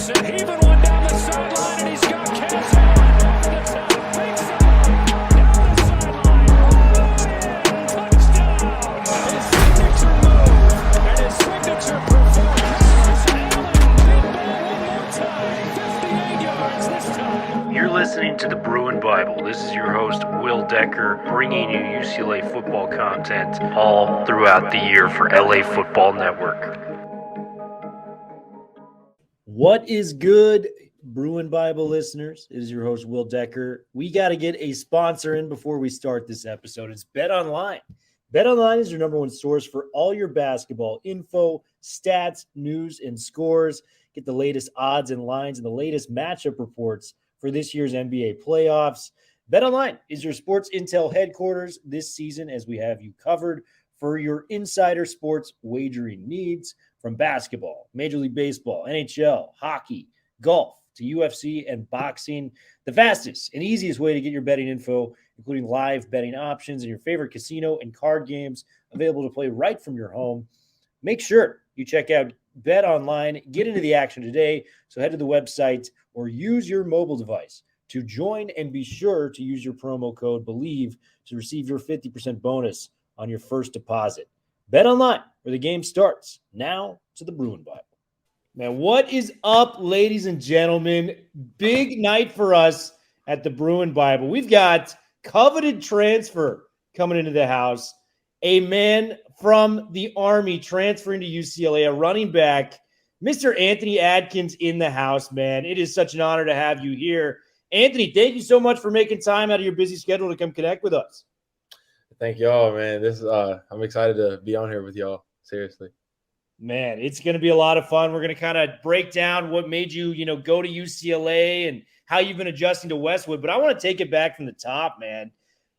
Anderson heaving one down the sideline, and he's got Cass Allen over the top. Big side, down the sideline. Touchdown. His signature move and his signature performance. Allen deep ball one more time. 58 yards this time. You're listening to the Bruin Bible. This is your host, Will Decker, bringing you UCLA football content all throughout the year for LA Football Network. What is good, Bruin Bible listeners? It is your host, Will Decker. We got to get a sponsor in before we start this episode. It's BetOnline. BetOnline is your number one source for all your basketball info, stats, news, and scores. Get the latest odds and lines and the latest matchup reports for this year's NBA playoffs. BetOnline is your sports intel headquarters this season, as we have you covered for your insider sports wagering needs. From basketball, Major League Baseball, NHL, hockey, golf, to UFC and boxing, the fastest and easiest way to get your betting info, including live betting options and your favorite casino and card games available to play right from your home. Make sure you check out BetOnline. Get into the action today. So head to the website or use your mobile device to join, and be sure to use your promo code BELIEVE to receive your 50% bonus on your first deposit. BetOnline, where the game starts. Now to the Bruin Bible. Man, what is up, ladies and gentlemen? Big night for us at the Bruin Bible. We've got coveted transfer coming into the house. A man from the Army transferring to UCLA, a running back, Mr. Anthony Adkins in the house, man. It is such an honor to have you here. Anthony, thank you so much for making time out of your busy schedule to come connect with us. Thank y'all, man. This is I'm excited to be on here with y'all. Seriously. Man, it's going to be a lot of fun. We're going to kind of break down what made you, go to UCLA and how you've been adjusting to Westwood. But I want to take it back from the top, man.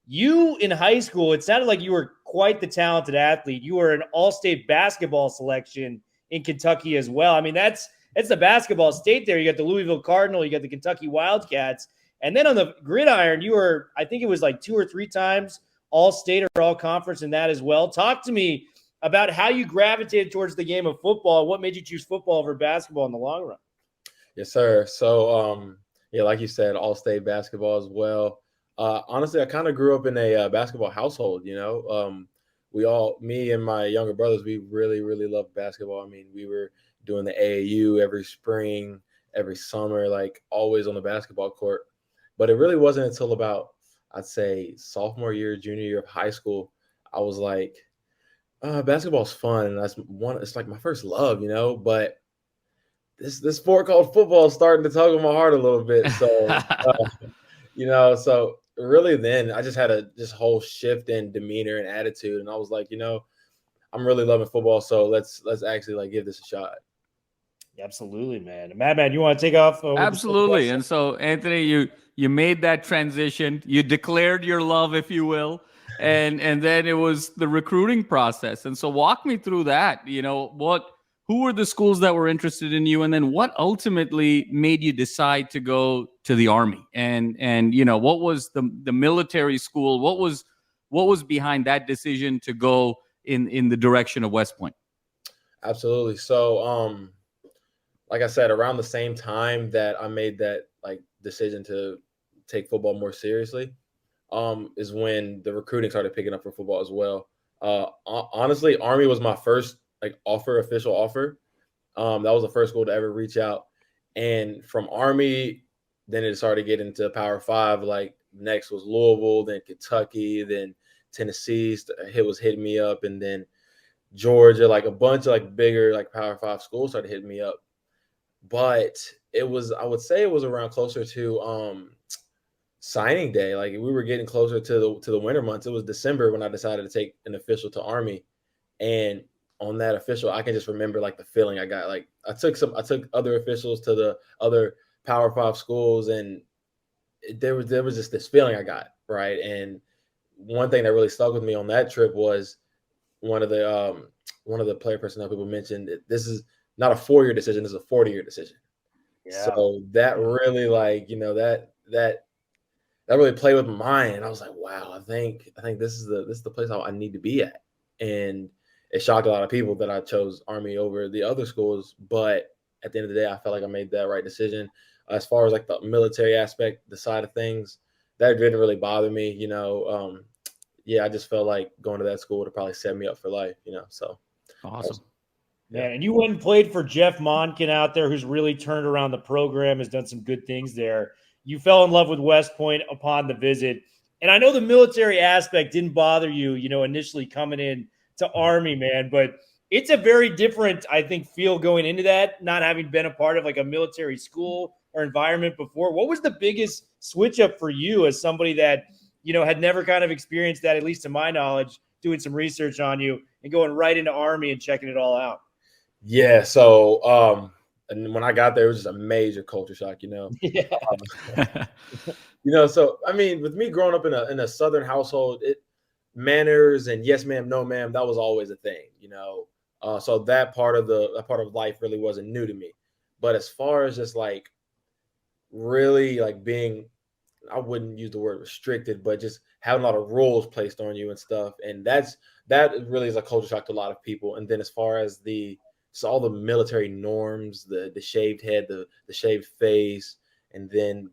You in high school, it sounded like you were quite the talented athlete. You were an all-state basketball selection in Kentucky as well. I mean, that's the basketball state there. You got the Louisville Cardinal, you got the Kentucky Wildcats. And then on the gridiron, you were, I think it was like 2 or 3 times all-state or all-conference in that as well. Talk to me about how you gravitated towards the game of football. What made you choose football over basketball in the long run? Yes, sir. So, like you said, all-state basketball as well. Honestly, I kind of grew up in a basketball household, me and my younger brothers, we really, really loved basketball. I mean, we were doing the AAU every spring, every summer, like always on the basketball court. But it really wasn't until about, I'd say, sophomore year, junior year of high school, I was like, basketball's fun. And it's like my first love, but this sport called football is starting to tug on my heart a little bit. So, so really then I just had this whole shift in demeanor and attitude. And I was like, I'm really loving football. So let's actually give this a shot. Absolutely, man. Madman, you want to take off? Absolutely. And so, Anthony, you made that transition. You declared your love, if you will. And then it was the recruiting process. And so walk me through that. Who were the schools that were interested in you? And then what ultimately made you decide to go to the Army? And what was the military school? What was behind that decision to go in the direction of West Point? Absolutely. So, like I said, around the same time that I made that decision to take football more seriously, is when the recruiting started picking up for football as well. Honestly, Army was my first official offer. That was the first school to ever reach out. And from Army, then it started to get into Power 5. Next was Louisville, then Kentucky, then Tennessee was hitting me up, and then Georgia, a bunch of bigger Power 5 schools started hitting me up. But I would say it was around closer to signing day. We were getting closer to the winter months. It was December when I decided to take an official to Army. And on that official, I can just remember the feeling I got. I took other officials to the other Power 5 schools, and there was just this feeling I got, right? And one thing that really stuck with me on that trip was one of the player personnel people mentioned, this is not a 4-year decision, this is a 40-year decision. Yeah. So that really that really played with my mind. And I was like, wow, I think this is the place I need to be at. And it shocked a lot of people that I chose Army over the other schools. But at the end of the day, I felt like I made that right decision. As far as like the military aspect, the side of things, that didn't really bother me. I just felt like going to that school would have probably set me up for life. So Awesome. Man, and you went and played for Jeff Monken out there, who's really turned around the program, has done some good things there. You fell in love with West Point upon the visit. And I know the military aspect didn't bother you, initially coming in to Army, man, but it's a very different, I think, feel going into that, not having been a part of like a military school or environment before. What was the biggest switch up for you as somebody that, had never kind of experienced that, at least to my knowledge, doing some research on you and going right into Army and checking it all out? Yeah. So, and when I got there, it was just a major culture shock, Yeah. So, I mean, with me growing up in a Southern household, manners and yes, ma'am, no, ma'am, that was always a thing, so that part of life really wasn't new to me. But as far as just like really like being, I wouldn't use the word restricted, but just having a lot of rules placed on you and stuff. And that really is a culture shock to a lot of people. And then as far as all the military norms, the shaved head, the shaved face, and then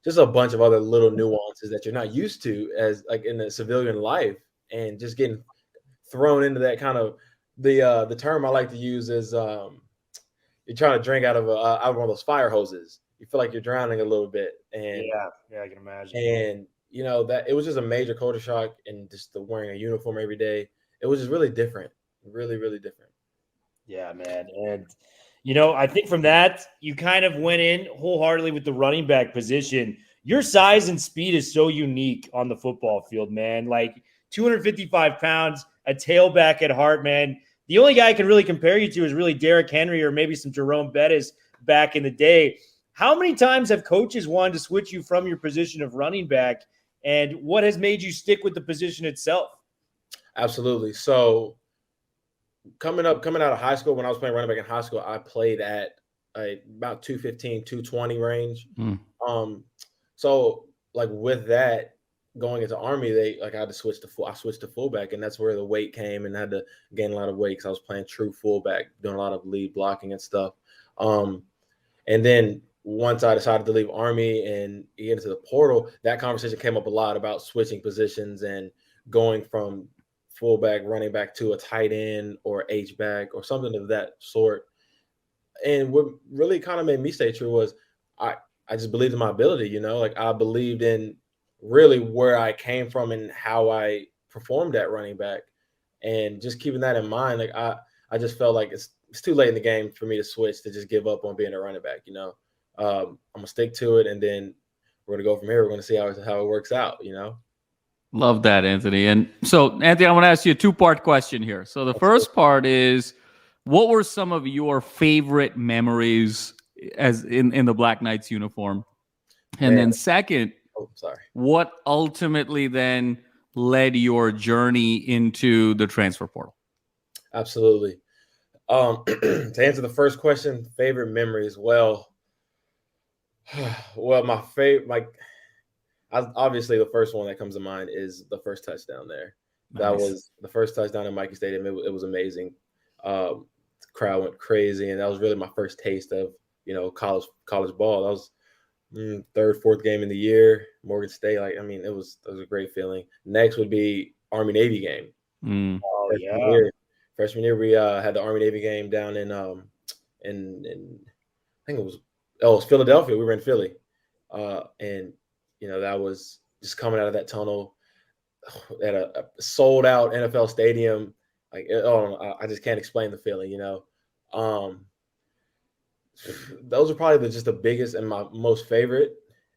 just a bunch of other little nuances that you're not used to as like in a civilian life, and just getting thrown into that kind of the term I like to use is you're trying to drink out of one of those fire hoses. You feel like you're drowning a little bit, and Yeah, I can imagine. And that it was just a major culture shock, and just the wearing a uniform every day. It was just really different, really, really different. Yeah, man. And, I think from that, you kind of went in wholeheartedly with the running back position. Your size and speed is so unique on the football field, man. Like 255 pounds, a tailback at heart, man. The only guy I can really compare you to is really Derrick Henry or maybe some Jerome Bettis back in the day. How many times have coaches wanted to switch you from your position of running back, and what has made you stick with the position itself? Absolutely. So coming out of high school, when I was playing running back in high school, I played at about 215, 220 range. So like with that, going into Army, I had to switch I switched to fullback, and that's where the weight came, and I had to gain a lot of weight because I was playing true fullback, doing a lot of lead blocking and stuff. And then once I decided to leave Army and get into the portal, that conversation came up a lot about switching positions and going from fullback, running back to a tight end or H-back or something of that sort. And what really kind of made me stay true was I just believed in my ability, like I believed in really where I came from and how I performed at running back. And just keeping that in mind, like I just felt like it's too late in the game for me to switch, to just give up on being a running back, I'm gonna stick to it, and then we're gonna go from here. We're gonna see how it works out, Love that, Anthony. And so, Anthony, I want to ask you a two-part question here. So the first part is, what were some of your favorite memories as in the Black Knights uniform? And then second, what ultimately then led your journey into the transfer portal? Absolutely. To answer the first question, favorite memories. Well, my favorite, obviously the first one that comes to mind is the first touchdown there. Nice. That was the first touchdown in Mickey Stadium. It was amazing. The crowd went crazy, and that was really my first taste of college ball. That was third, fourth game in the year, Morgan State. It was a great feeling. Next would be Army Navy game. Freshman year, we had the Army Navy game down in I think it was Philadelphia. We were in Philly, and that was just coming out of that tunnel at a sold out NFL stadium. I just can't explain the feeling. Those are probably just the biggest and my most favorite.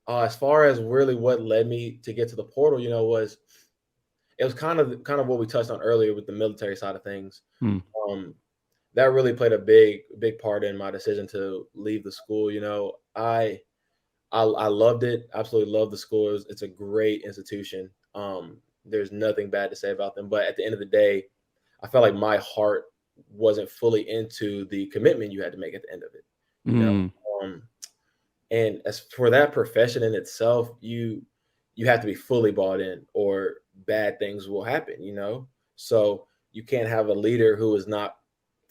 As far as really what led me to get to the portal, it was kind of what we touched on earlier with the military side of things. That really played a big part in my decision to leave the school. I loved it. Absolutely loved the school. It's a great institution. There's nothing bad to say about them. But at the end of the day, I felt like my heart wasn't fully into the commitment you had to make at the end of it. And as for that profession in itself, you have to be fully bought in, or bad things will happen. So you can't have a leader who is not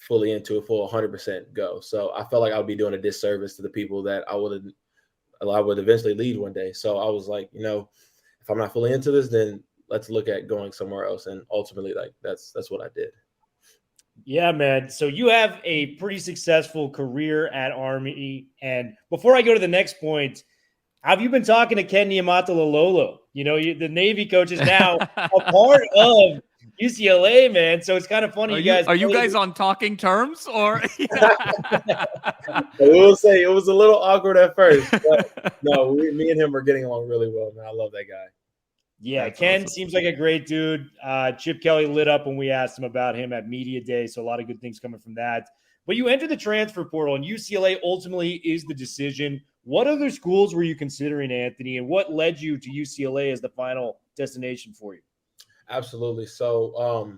fully into it, full 100% go. So I felt like I would be doing a disservice to the people that I would eventually lead one day. So I was like, if I'm not fully into this, then let's look at going somewhere else. And ultimately, like that's what I did. Yeah, man. So you have a pretty successful career at Army. And before I go to the next point, have you been talking to Ken Niumatalolo? The Navy coach is now a part of UCLA, man. So it's kind of funny. Are you guys on talking terms, or? I will say it was a little awkward at first, but no, me and him are getting along really well, man. I love that guy. Yeah, That's Ken awesome. seems like a great dude. Chip Kelly lit up when we asked him about him at Media Day, so a lot of good things coming from that. But you entered the transfer portal, and UCLA ultimately is the decision. What other schools were you considering, Anthony, and what led you to UCLA as the final destination for you? Absolutely. So,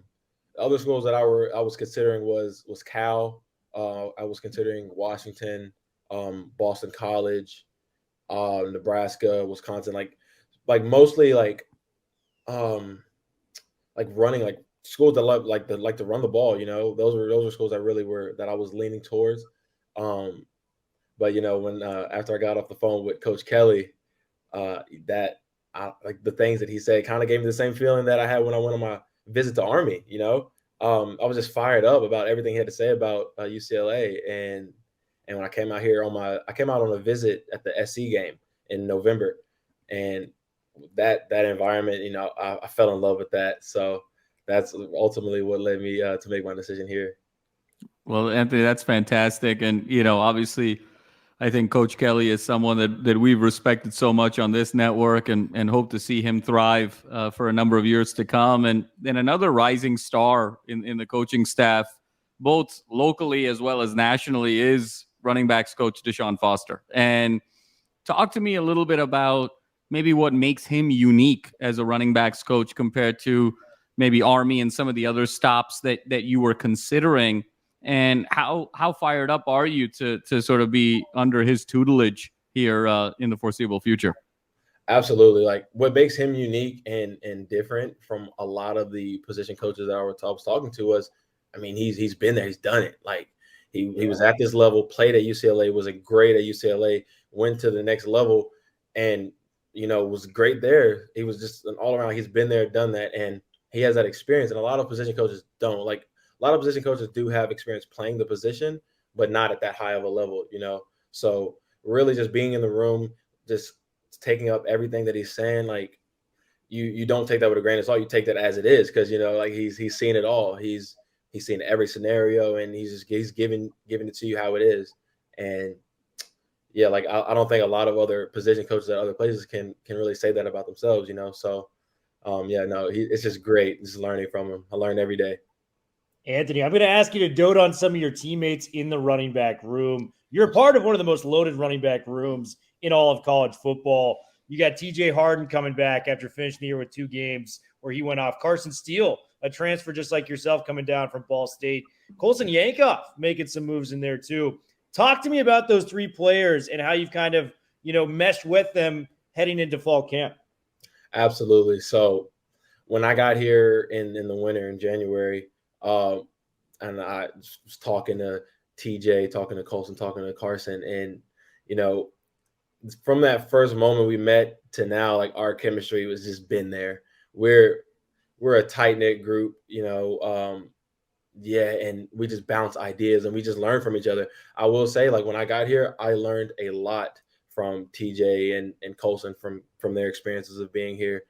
other schools that I was considering was Cal. I was considering Washington, Boston College, Nebraska, Wisconsin. Like mostly like running, like schools that like to run the ball. Those were schools that I was leaning towards. But when after I got off the phone with Coach Kelly, that like the things that he said kind of gave me the same feeling that I had when I went on my visit to Army. I was just fired up about everything he had to say about UCLA, and when I came out here I came out on a visit at the SC game in November, and that environment, I fell in love with that. So that's ultimately what led me to make my decision here. Well, Anthony, that's fantastic, and obviously, I think Coach Kelly is someone that we've respected so much on this network, and hope to see him thrive for a number of years to come. And another rising star in the coaching staff, both locally as well as nationally, is running backs coach Deshaun Foster. And talk to me a little bit about maybe what makes him unique as a running backs coach compared to maybe Army and some of the other stops that you were considering. And how fired up are you to sort of be under his tutelage here in the foreseeable future? Absolutely. Like what makes him unique and different from a lot of the position coaches that I was talking to was, I mean, he's been there, he's done it. Like he was at this level, played at UCLA, was a great at UCLA, went to the next level, and was great there. He was just an all around. He's been there, done that, and he has that experience. And a lot of position coaches don't. Like a lot of position coaches do have experience playing the position, but not at that high of a level. So really, just being in the room, just taking up everything that he's saying, like you don't take that with a grain of salt. You take that as it is, because like he's seen it all. He's seen every scenario, and he's giving it to you how it is. And yeah, like I don't think a lot of other position coaches at other places can really say that about themselves. So it's just great just learning from him. I learn every day. Anthony, I'm going to ask you to dote on some of your teammates in the running back room. You're a part of one of the most loaded running back rooms in all of college football. You got TJ Harden coming back after finishing the year with 2 games where he went off. Carson Steele, a transfer just like yourself, coming down from Ball State. Colson Yankoff making some moves in there too. Talk to me about those 3 players and how you've kind of, meshed with them heading into fall camp. Absolutely. So when I got here in the winter in January, and I was talking to TJ, talking to Colson, talking to Carson, and from that first moment we met to now, like our chemistry was just been there. We're a tight knit group, and we just bounce ideas and we just learn from each other. I will say, like when I got here, I learned a lot from TJ and Colson from their experiences of being here.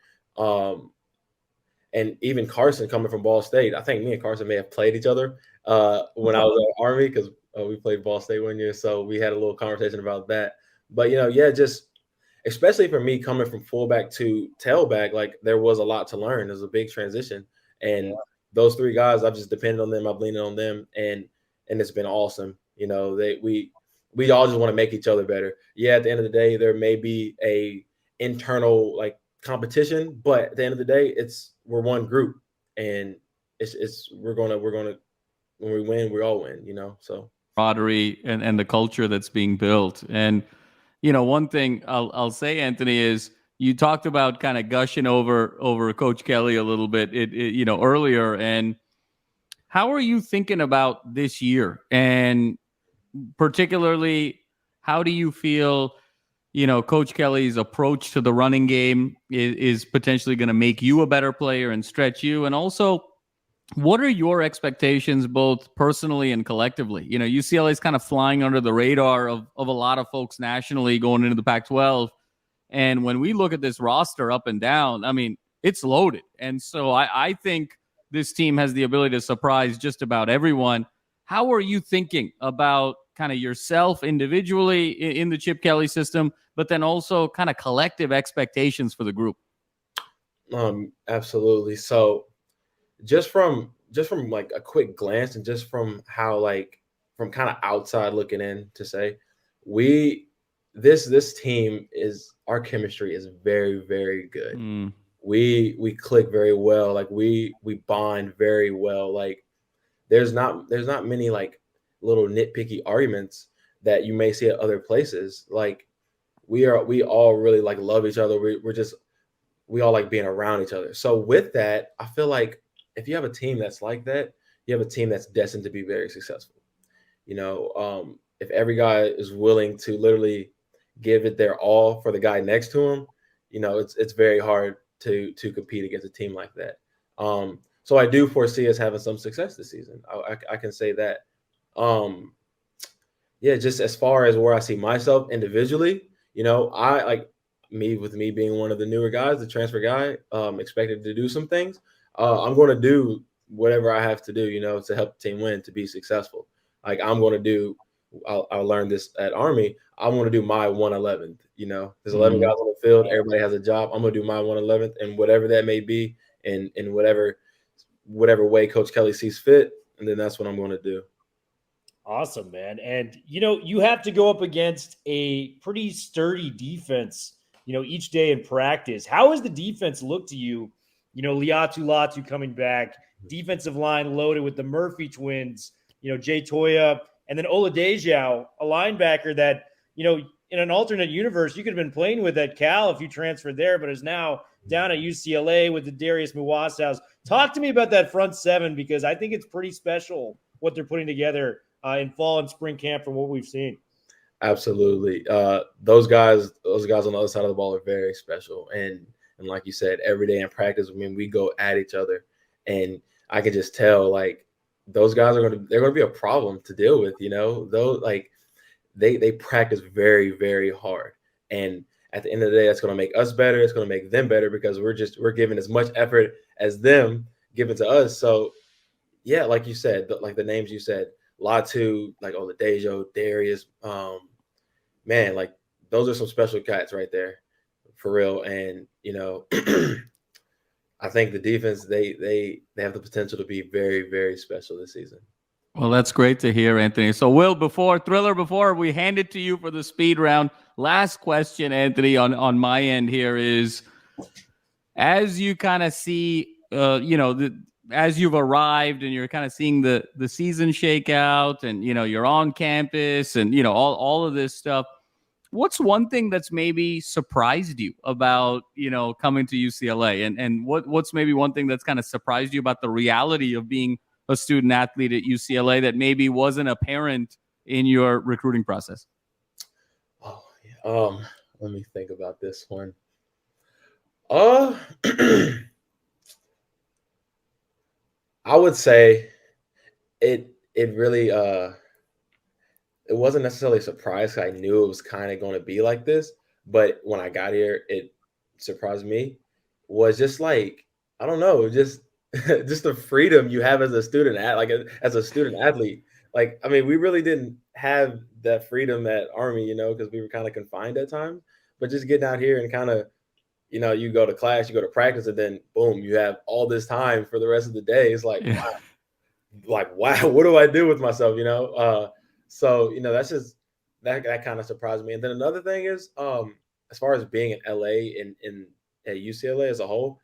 And even Carson coming from Ball State, I think me and Carson may have played each other when I was at Army, because we played Ball State one year. So we had a little conversation about that. But, just especially for me coming from fullback to tailback, like there was a lot to learn. There's a big transition. And those 3 guys, I've just depended on them. I've leaned on them. And it's been awesome. We all just want to make each other better. Yeah, at the end of the day, there may be a internal like competition, but at the end of the day, we're one group, and we're gonna when we win, we all win, so camaraderie and the culture that's being built. And one thing I'll say, Anthony, is you talked about kind of gushing over Coach Kelly a little bit earlier, and how are you thinking about this year? And particularly, how do you feel, Coach Kelly's approach to the running game is potentially going to make you a better player and stretch you? And also, what are your expectations both personally and collectively? UCLA is kind of flying under the radar of a lot of folks nationally going into the Pac-12. And when we look at this roster up and down, I mean, it's loaded. And so I think this team has the ability to surprise just about everyone. How are you thinking about kind of yourself individually in the Chip Kelly system, but then also kind of collective expectations for the group? Absolutely. So just from like a quick glance and just from how from kind of outside looking in to say, this team our chemistry is very, very good. We click very well. Like we bond very well. Like there's not many like little nitpicky arguments that you may see at other places. Like we all really like love each other. We all like being around each other. So with that, I feel like if you have a team that's like that, you have a team that's destined to be very successful. If every guy is willing to literally give it their all for the guy next to him, it's very hard to compete against a team like that. So I do foresee us having some success this season. I can say that. Just as far as where I see myself individually, I like me being one of the newer guys, the transfer guy, expected to do some things. I'm going to do whatever I have to do, to help the team win, to be successful. Like I'm going to do, I learned this at Army. I want to do my 111th, there's 11 guys on the field. Everybody has a job. I'm going to do my 111th, and whatever that may be, and in whatever way Coach Kelly sees fit. And then that's what I'm going to do. Awesome, man. And, you have to go up against a pretty sturdy defense, each day in practice. How has the defense looked to you? Liatu Latu coming back, defensive line loaded with the Murphy twins, Jay Toya, and then Oladejo, a linebacker that, in an alternate universe, you could have been playing with at Cal if you transferred there, but is now down at UCLA with the Darius Muwasaus. Talk to me about that front seven, because I think it's pretty special what they're putting together in fall and spring camp from what we've seen. Absolutely. Those guys on the other side of the ball are very special. And like you said, every day in practice, we go at each other, and I can just tell like those guys they're going to be a problem to deal with, though, like they practice very, very hard. And at the end of the day, that's going to make us better. It's going to make them better because we're giving as much effort as them giving to us. So yeah, like you said, like the names you said, Latu, like Oladejo, Darius, man, like those are some special cats right there, for real. And I think the defense they have the potential to be very, very special this season. Well, that's great to hear, Anthony. So, Will, before we hand it to you for the speed round, last question, Anthony, on my end here is, as you kind of see, as you've arrived and you're kind of seeing the season shake out, and you're on campus and all of this stuff, what's one thing that's maybe surprised you about coming to UCLA, and what's maybe one thing that's kind of surprised you about the reality of being a student athlete at UCLA that maybe wasn't apparent in your recruiting process? Oh, yeah. Let me think about this one. I would say it really it wasn't necessarily a surprise. I knew it was kind of going to be like this, but when I got here, it surprised me. Was just like, I don't know, just the freedom you have as a student as a student athlete. Like, I mean, we really didn't have that freedom at Army, because we were kind of confined at times. But just getting out here and kind of, you go to class, you go to practice, and then boom, you have all this time for the rest of the day. It's like, Yeah. wow, what do I do with myself? So that's just that kind of surprised me. And then another thing is, as far as being in LA and at UCLA as a whole,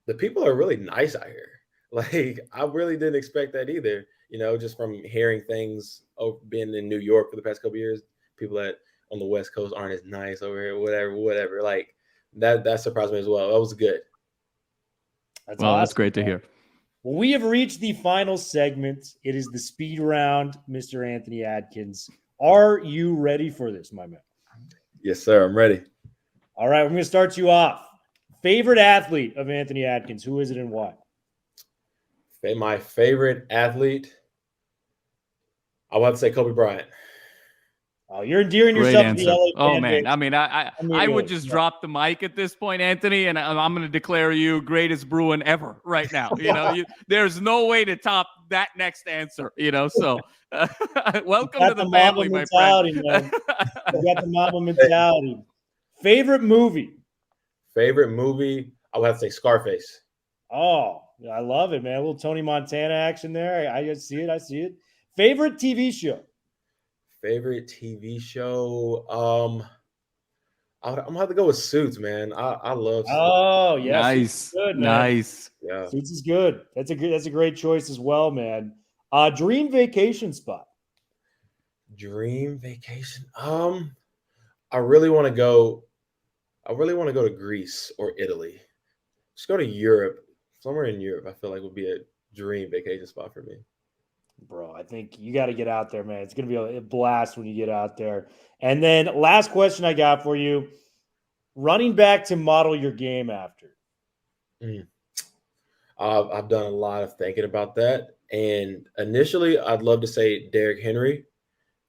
the people are really nice out here. Like, I really didn't expect that either. Just from hearing things, being in New York for the past couple of years, people that on the West Coast aren't as nice over here, whatever. Like that surprised me as well. That was good. That's Well, awesome. that's great to hear. Well, we have reached the final segment. It is the speed round, Mr. Anthony Adkins. Are you ready for this, my man? Yes, sir. I'm ready. All right, I'm going to start you off. Favorite athlete of Anthony Adkins, who is it and why? My favorite athlete, I want to say Kobe Bryant. Oh, you're endearing Great yourself answer. to the LA Oh fan man, base. I mean, I would just drop the mic at this point, Anthony, and I'm going to declare you greatest Bruin ever right now. There's no way to top that next answer. So welcome to the family, my friend. Man. You got the Mamba mentality. Favorite movie? Favorite movie, I would have to say Scarface. Oh, I love it, man. A little Tony Montana action there. I see it. I see it. Favorite TV show? Favorite TV show, I'm gonna have to go with Suits, man. I love Suits. Oh, yeah. Nice, good, man. nice. Yeah, Suits is good. That's a great choice as well, man. Dream vacation spot. dream vacation. I really want to go. I really want to go to Greece or Italy. Just go to Europe. Somewhere in Europe, I feel like would be a dream vacation spot for me. Bro, I think you got to get out there, man. It's going to be a blast when you get out there. And then last question I got for you. Running back to model your game after. I've done a lot of thinking about that. And initially, I'd love to say Derrick Henry.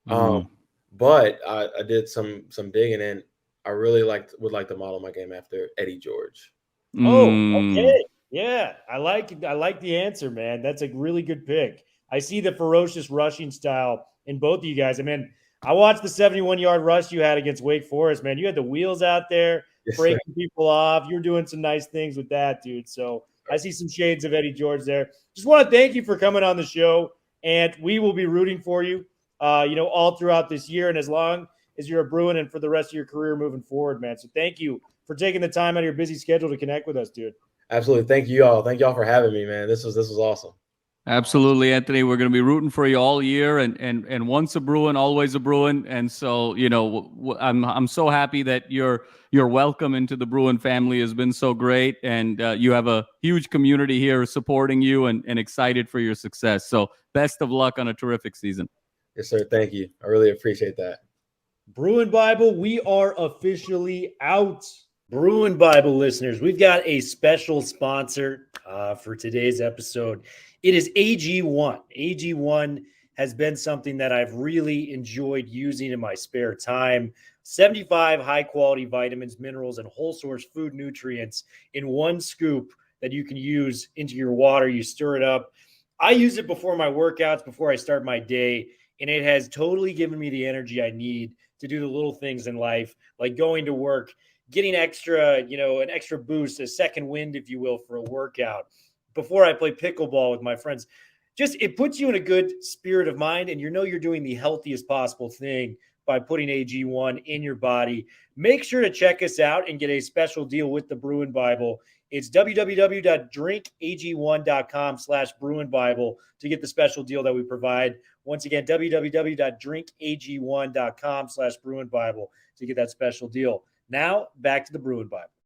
But I did some digging, and I really would like to model my game after Eddie George. Oh, okay. Yeah, I like the answer, man. That's a really good pick. I see the ferocious rushing style in both of you guys. I mean, I watched the 71-yard rush you had against Wake Forest, man. You had the wheels out there, breaking people off. You're doing some nice things with that, dude. So I see some shades of Eddie George there. Just want to thank you for coming on the show, and we will be rooting for you, all throughout this year and as long as you're a Bruin and for the rest of your career moving forward, man. So thank you for taking the time out of your busy schedule to connect with us, dude. Absolutely. Thank you all. Thank y'all for having me, man. This was awesome. Absolutely, Anthony. We're going to be rooting for you all year, and once a Bruin, always a Bruin. And so, I'm so happy that your welcome into the Bruin family has been so great, and you have a huge community here supporting you and excited for your success. So, best of luck on a terrific season. Yes, sir. Thank you. I really appreciate that. Bruin Bible, we are officially out. Bruin Bible listeners, we've got a special sponsor for today's episode. It is AG1. AG1 has been something that I've really enjoyed using in my spare time. 75 high-quality vitamins, minerals, and whole source food nutrients in one scoop that you can use into your water. You stir it up. I use it before my workouts, before I start my day, and it has totally given me the energy I need to do the little things in life, like going to work, getting extra, an extra boost, a second wind, if you will, for a workout. Before I play pickleball with my friends, it puts you in a good spirit of mind, and you're doing the healthiest possible thing by putting AG1 in your body. Make sure to check us out and get a special deal with the Bruin Bible. It's www.drinkag1.com/Bruin Bible to get the special deal that we provide. Once again, www.drinkag1.com/Bruin Bible to get that special deal. Now, back to the Bruin Bible.